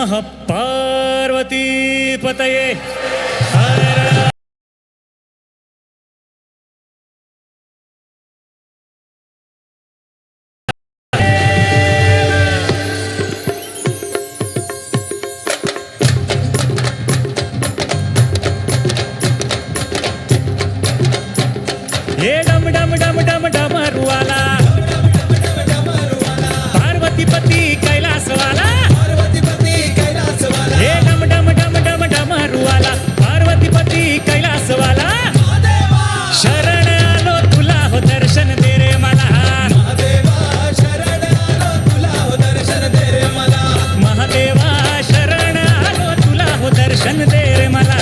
नमः पार्वती पतये हर ये डम डम डम डम डमरुवाला पार्वतीपती कैलासवाला ये डम डम डम डम डमरुवाला पार्वतीपती कैलासवाला शरण आलो तुला हो दर्शन दे रे मला महादेवा शरण आलो तुला हो दर्शन दे रे मला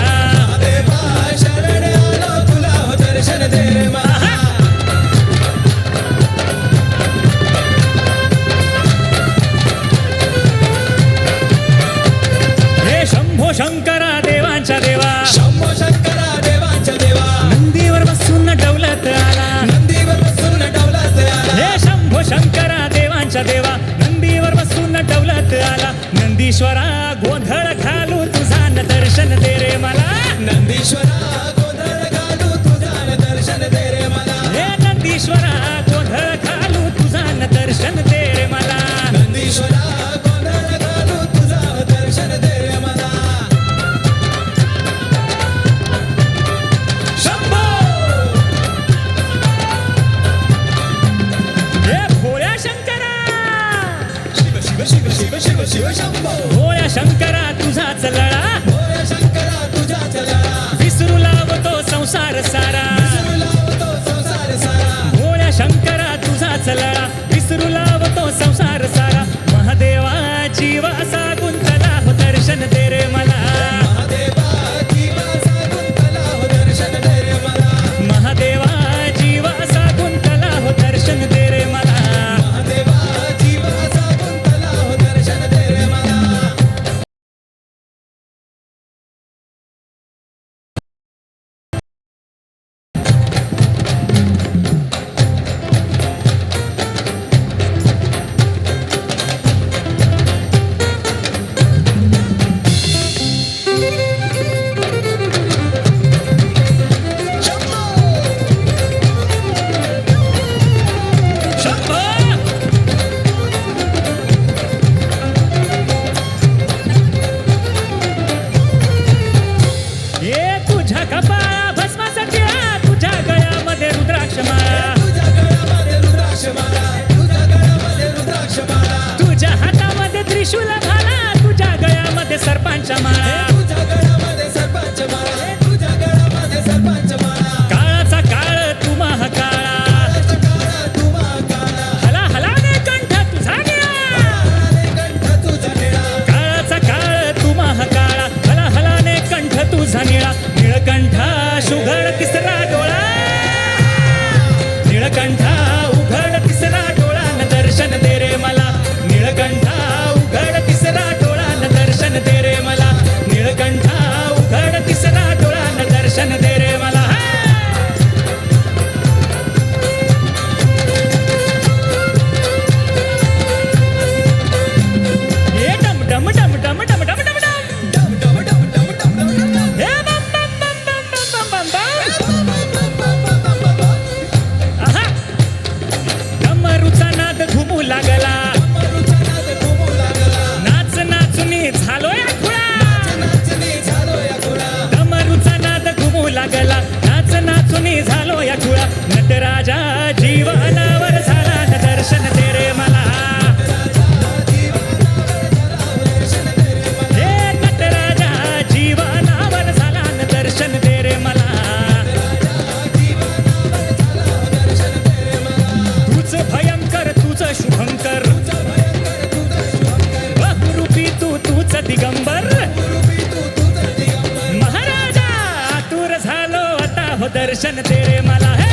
शंकरा देवांच्या देवा शंभो शंकरा देवांच्या देवा नंदीवर बसून डवलत आला हे शंभो शंकरा देवांच्या देवा नंदीवर बसून डवलत आला नंदीश्वरा गोंधळ घालू तुझा न दर्शन दे रे मला नंदीश्वरा गोंधळ घालू तुझा दर्शन दे रे मला हे नंदीश्वरा गोंधळ घालू तुझा न दर्शन दे रे मला नंदीश्वरा गोंधळ घालू तुझा दर्शन दे रे मला शिव शिव शिव शिव शंभो भोळ्या शंकरा तुझाच लळा भोळ्या शंकरा तुझाच लळा विसरू लावतो संसार सारा विसरू लावतो संसार सारा भोळ्या शंकरा तुझाच लळा विसरू लावतो संसार सारा महादेवा जीव असा गुंतला हो दर्शन दे रे मला महादेवा जीवाचा गुंतला हो दर्शन दे रे मला महादेवा जीव असा गुंतला हो दर्शन दे रे मला महादेवा जीवाचा गुंतला हो दर्शन दे रे मला तुझ्या कपा भस्माचा टिळा तुझ्या गळ्यामध्ये रुद्राक्ष माळा तुझ्या गळ्यामध्ये रुद्राक्ष माळा तुझ्या गळ्यामध्ये रुद्राक्ष माळा तुझ्या हातामध्ये त्रिशूल भाला तुझ्या गळ्यामध्ये सर्पांच्या माळा तुझ्या गळ्यामध्ये सर्पांच्या माळा तुझ्या गळ्यामध्ये सर्पांच्या माळा काळाचा काळ तू महाकाळा काळा तू महाकाळा हला हलाने कंठ तुझा निळा कंठ तुझा निळा काळाचा काळ तू महाकाळा हला हलाने कंठ तुझा निळा निळकंठा सुघड तिसरा डोळा निळकंठा उघड तिसरा डोळा न दर्शन दे रे मला निळकंठा उघड तिसरा डोळा न दर्शन दे रे मला निळकंठा उघड तिसरा डोळा न दर्शन दे रे मला हे डम डम डम डम डम डम डम डम डम डम डम डम डम डम डम हे बम बम बम बम बम बम बम आहा डमरूचा नाद घुमू लागला डमरूचा नाद घुमू लागला नाच नाचुनी झालोय खुळा नाचणी झालो या खुळा डमरूचा नाद घुमू लागला नाच नाचुनी झालो या खुळा नटराजा जीवनावर झाला न दर्शन दे रे मला हे नटराजा जीवनावर झाला न दर्शन दे रे मला तुझ भयंकर तुझ शुभंकर बहुरूपी तू तूच दिगंबर महाराजा आतुर झालो आता हो दर्शन दे रे मला हे